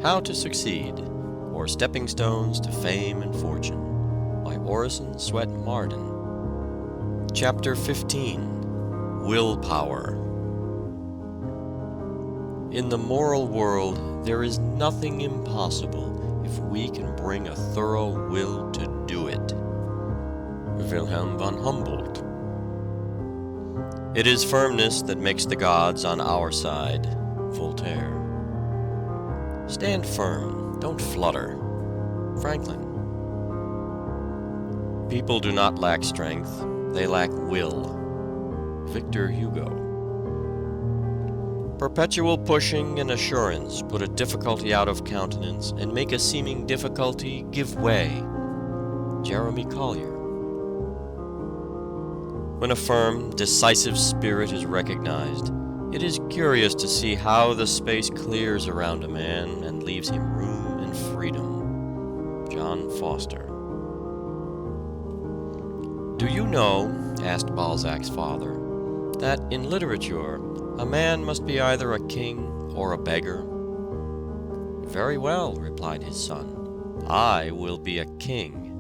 How to Succeed, or Stepping Stones to Fame and Fortune, by Orison Swett Marden. Chapter 15, Willpower. In the moral world, there is nothing impossible if we can bring a thorough will to do it. Wilhelm von Humboldt. It is firmness that makes the gods on our side. Voltaire. Stand firm, don't flutter. Franklin. People do not lack strength, they lack will. Victor Hugo. Perpetual pushing and assurance put a difficulty out of countenance and make a seeming difficulty give way. Jeremy Collier. When a firm, decisive spirit is recognized, it is curious to see how the space clears around a man and leaves him room and freedom. John Foster. Do you know, asked Balzac's father, that in literature a man must be either a king or a beggar? Very well, replied his son, I will be a king.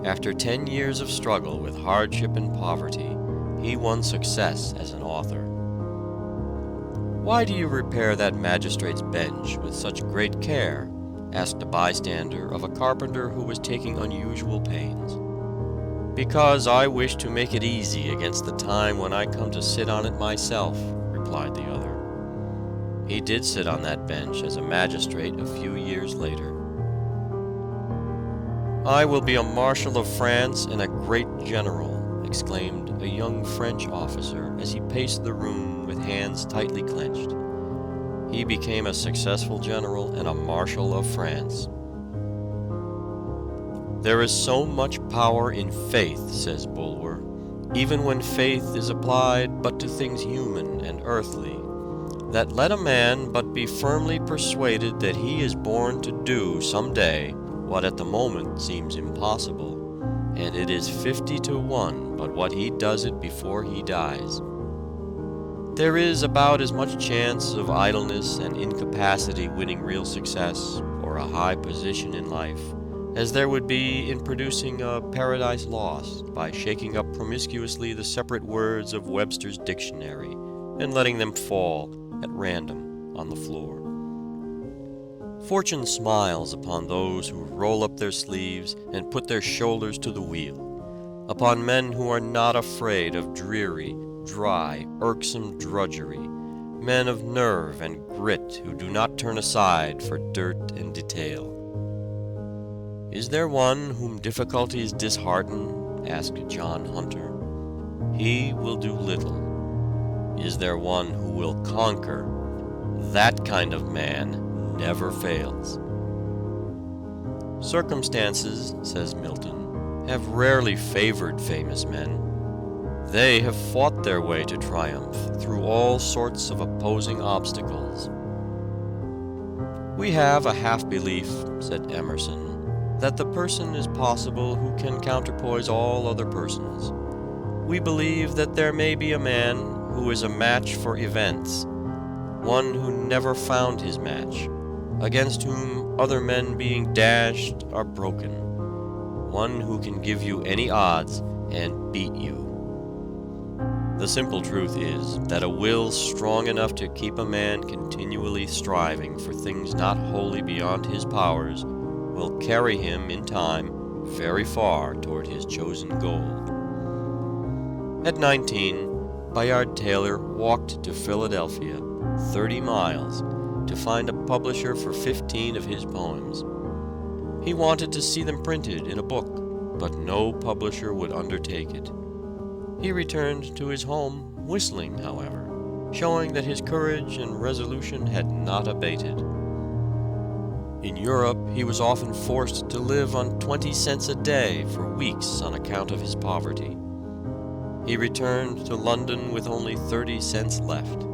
After 10 years of struggle with hardship and poverty, he won success as an author. Why do you repair that magistrate's bench with such great care? Asked a bystander of a carpenter who was taking unusual pains. Because I wish to make it easy against the time when I come to sit on it myself, replied the other. He did sit on that bench as a magistrate a few years later. I will be a Marshal of France and a great general, exclaimed a young French officer as he paced the room with hands tightly clenched. He became a successful general and a Marshal of France. There is so much power in faith, says Bulwer, even when faith is applied but to things human and earthly, that let a man but be firmly persuaded that he is born to do some day what at the moment seems impossible, and it is 50-1 but what he does it before he dies. There is about as much chance of idleness and incapacity winning real success or a high position in life as there would be in producing a Paradise Lost by shaking up promiscuously the separate words of Webster's dictionary and letting them fall at random on the floor. Fortune smiles upon those who roll up their sleeves and put their shoulders to the wheel, upon men who are not afraid of dreary, dry, irksome drudgery, men of nerve and grit who do not turn aside for dirt and detail. Is there one whom difficulties dishearten? Asked John Hunter. He will do little. Is there one who will conquer? That kind of man never fails. Circumstances, says Milton, have rarely favored famous men. They have fought their way to triumph through all sorts of opposing obstacles. We have a half-belief, said Emerson, that the person is possible who can counterpoise all other persons. We believe that there may be a man who is a match for events, one who never found his match, against whom other men being dashed are broken, one who can give you any odds and beat you. The simple truth is that a will strong enough to keep a man continually striving for things not wholly beyond his powers will carry him in time very far toward his chosen goal. At 19, Bayard Taylor walked to Philadelphia, 30 miles, to find a publisher for 15 of his poems. He wanted to see them printed in a book, but no publisher would undertake it. He returned to his home whistling, however, showing that his courage and resolution had not abated. In Europe, he was often forced to live on 20 cents a day for weeks on account of his poverty. He returned to London with only 30 cents left.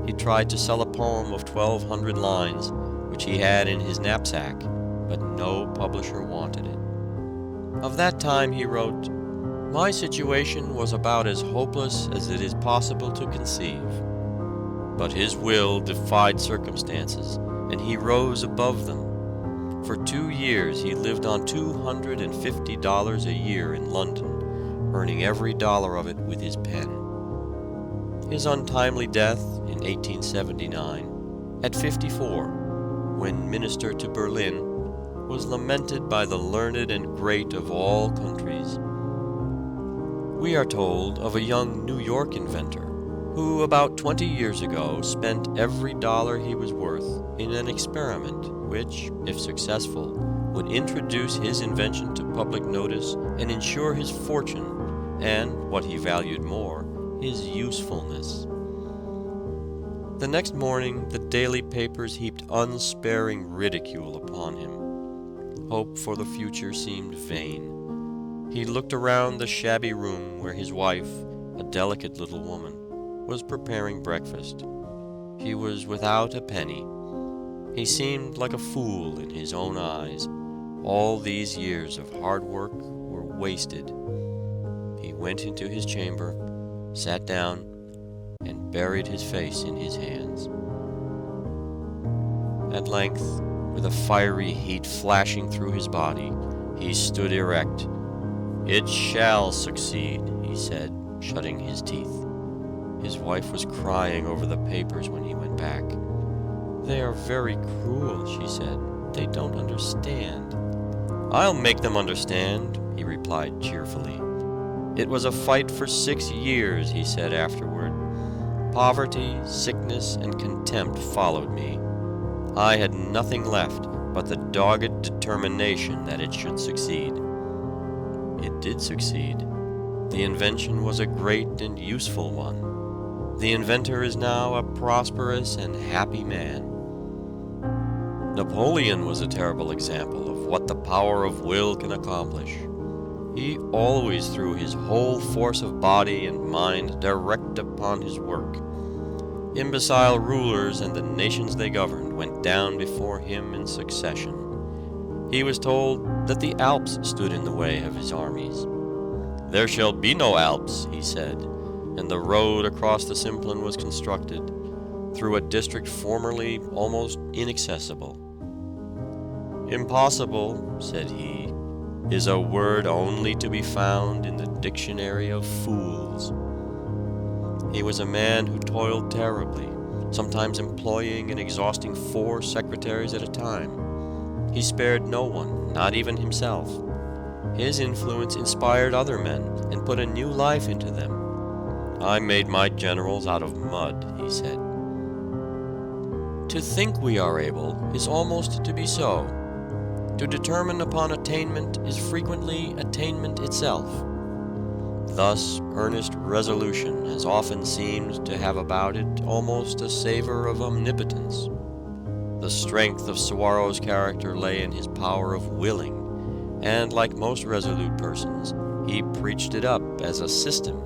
He tried to sell a poem of 1,200 lines, which he had in his knapsack, but no publisher wanted it. Of that time he wrote, "My situation was about as hopeless as it is possible to conceive." But his will defied circumstances, and he rose above them. For 2 years he lived on $250 a year in London, earning every dollar of it with his pen. His untimely death in 1879, at 54, when minister to Berlin, was lamented by the learned and great of all countries. We are told of a young New York inventor who about 20 years ago spent every dollar he was worth in an experiment which, if successful, would introduce his invention to public notice and ensure his fortune and, what he valued more, his usefulness. The next morning the daily papers heaped unsparing ridicule upon him. Hope for the future seemed vain. He looked around the shabby room where his wife, a delicate little woman, was preparing breakfast. He was without a penny. He seemed like a fool in his own eyes. All these years of hard work were wasted. He went into his chamber, sat down, and buried his face in his hands. At length, with a fiery heat flashing through his body, he stood erect. "It shall succeed," he said, shutting his teeth. His wife was crying over the papers when he went back. "They are very cruel," she said. "They don't understand." "I'll make them understand," he replied cheerfully. "It was a fight for 6 years," he said afterward. "Poverty, sickness, and contempt followed me. I had nothing left but the dogged determination that it should succeed." It did succeed. The invention was a great and useful one. The inventor is now a prosperous and happy man. Napoleon was a terrible example of what the power of will can accomplish. He always threw his whole force of body and mind direct upon his work. Imbecile rulers and the nations they governed went down before him in succession. He was told that the Alps stood in the way of his armies. "There shall be no Alps," he said, and the road across the Simplon was constructed, through a district formerly almost inaccessible. "Impossible," said he, "is a word only to be found in the dictionary of fools." He was a man who toiled terribly, sometimes employing and exhausting 4 secretaries at a time. He spared no one, not even himself. His influence inspired other men and put a new life into them. "I made my generals out of mud," he said. To think we are able is almost to be so. To determine upon attainment is frequently attainment itself. Thus, earnest resolution has often seemed to have about it almost a savor of omnipotence. The strength of Suwarrow's character lay in his power of willing, and like most resolute persons, he preached it up as a system.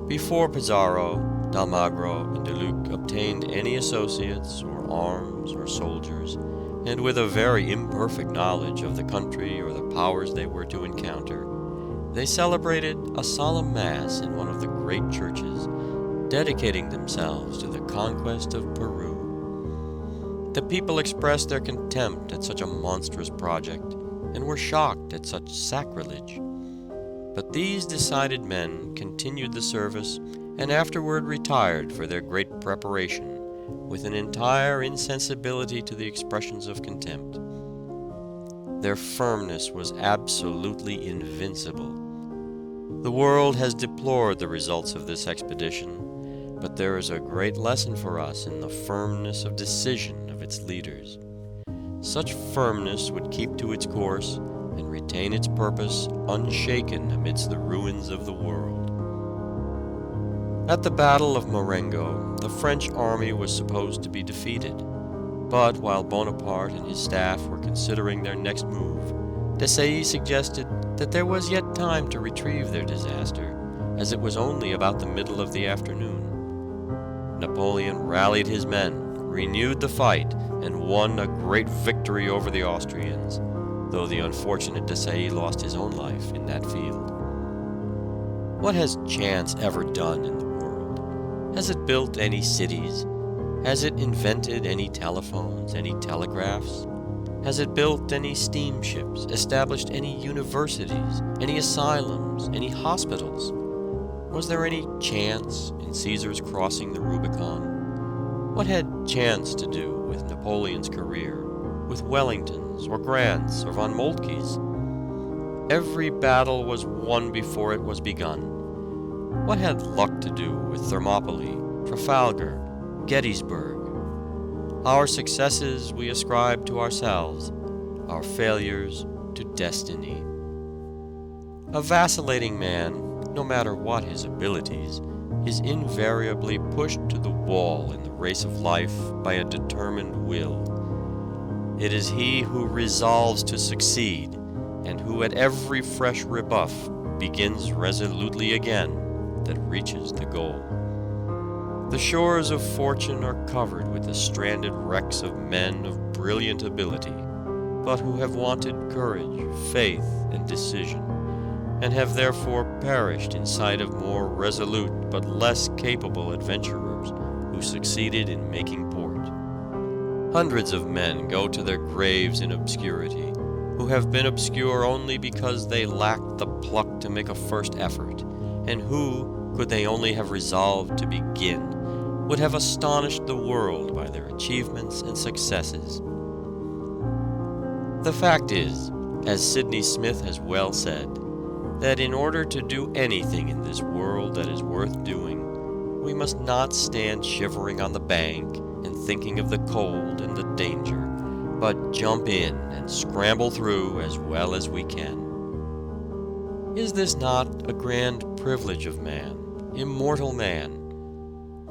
Before Pizarro, d'Almagro, and De Luc obtained any associates, or arms, or soldiers, and with a very imperfect knowledge of the country or the powers they were to encounter, they celebrated a solemn mass in one of the great churches, dedicating themselves to the conquest of Peru. The people expressed their contempt at such a monstrous project, and were shocked at such sacrilege. But these decided men continued the service, and afterward retired for their great preparation, with an entire insensibility to the expressions of contempt. Their firmness was absolutely invincible. The world has deplored the results of this expedition, but there is a great lesson for us in the firmness of decision of its leaders. Such firmness would keep to its course and retain its purpose unshaken amidst the ruins of the world. At the Battle of Marengo, the French army was supposed to be defeated, but while Bonaparte and his staff were considering their next move, Desailly suggested that there was yet time to retrieve their disaster, as it was only about the middle of the afternoon. Napoleon rallied his men, renewed the fight, and won a great victory over the Austrians, though the unfortunate Desailly lost his own life in that field. What has chance ever done in the world? Has it built any cities? Has it invented any telephones, any telegraphs? Has it built any steamships, established any universities, any asylums, any hospitals? Was there any chance in Caesar's crossing the Rubicon? What had chance to do with Napoleon's career, with Wellington's, or Grant's, or von Moltke's? Every battle was won before it was begun. What had luck to do with Thermopylae, Trafalgar, Gettysburg? Our successes we ascribe to ourselves, our failures to destiny. A vacillating man, no matter what his abilities, is invariably pushed to the wall in the race of life by a determined will. It is he who resolves to succeed, and who at every fresh rebuff begins resolutely again, that reaches the goal. The shores of fortune are covered with the stranded wrecks of men of brilliant ability, but who have wanted courage, faith, and decision, and have therefore perished in sight of more resolute but less capable adventurers who succeeded in making port. Hundreds of men go to their graves in obscurity, who have been obscure only because they lacked the pluck to make a first effort, and who, could they only have resolved to begin, would have astonished the world by their achievements and successes. The fact is, as Sidney Smith has well said, that in order to do anything in this world that is worth doing, we must not stand shivering on the bank and thinking of the cold and the danger, but jump in and scramble through as well as we can. Is this not a grand privilege of man, immortal man,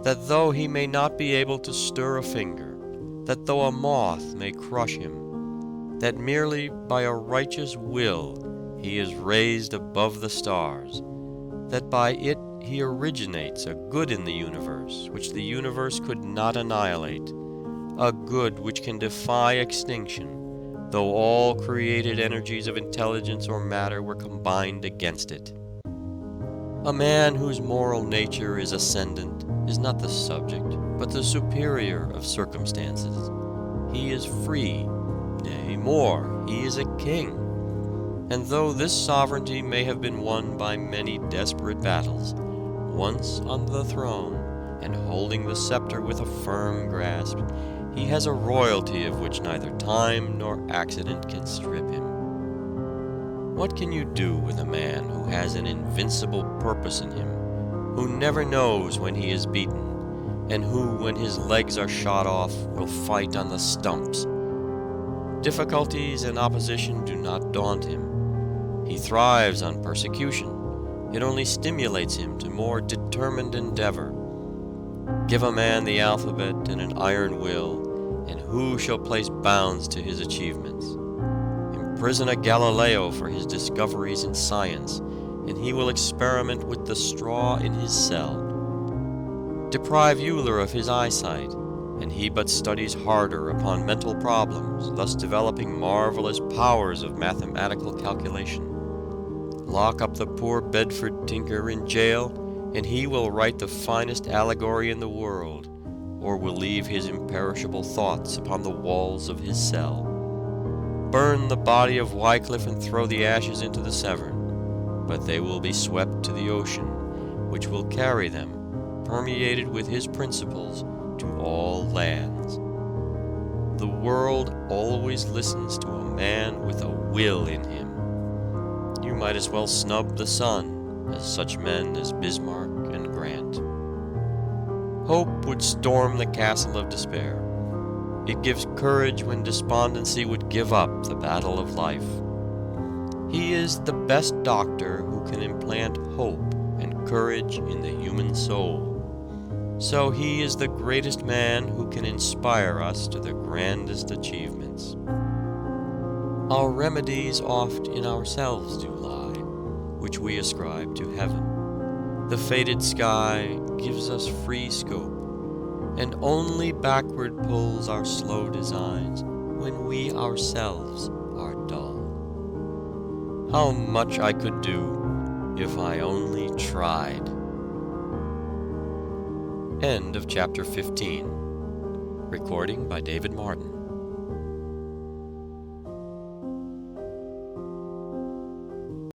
that though he may not be able to stir a finger, that though a moth may crush him, that merely by a righteous will he is raised above the stars, that by it he originates a good in the universe which the universe could not annihilate, a good which can defy extinction, though all created energies of intelligence or matter were combined against it. A man whose moral nature is ascendant is not the subject, but the superior of circumstances. He is free, nay, more, he is a king. And though this sovereignty may have been won by many desperate battles, once on the throne, and holding the scepter with a firm grasp, he has a royalty of which neither time nor accident can strip him. What can you do with a man who has an invincible purpose in him, who never knows when he is beaten, and who, when his legs are shot off, will fight on the stumps? Difficulties and opposition do not daunt him. He thrives on persecution. It only stimulates him to more determined endeavor. Give a man the alphabet and an iron will, and who shall place bounds to his achievements? Imprison a Galileo for his discoveries in science, and he will experiment with the straw in his cell. Deprive Euler of his eyesight, and he but studies harder upon mental problems, thus developing marvelous powers of mathematical calculation. Lock up the poor Bedford tinker in jail, and he will write the finest allegory in the world, or will leave his imperishable thoughts upon the walls of his cell. Burn the body of Wycliffe and throw the ashes into the Severn, but they will be swept to the ocean, which will carry them, permeated with his principles, to all lands. The world always listens to a man with a will in him. You might as well snub the sun as such men as Bismarck and Grant. Hope would storm the castle of despair. It gives courage when despondency would give up the battle of life. He is the best doctor who can implant hope and courage in the human soul. So he is the greatest man who can inspire us to the grandest achievements. Our remedies oft in ourselves do lie, which we ascribe to heaven. The fated sky gives us free scope, and only backward pulls our slow designs when we ourselves are dull. How much I could do if I only tried. End of chapter 15. Recording by David Marden.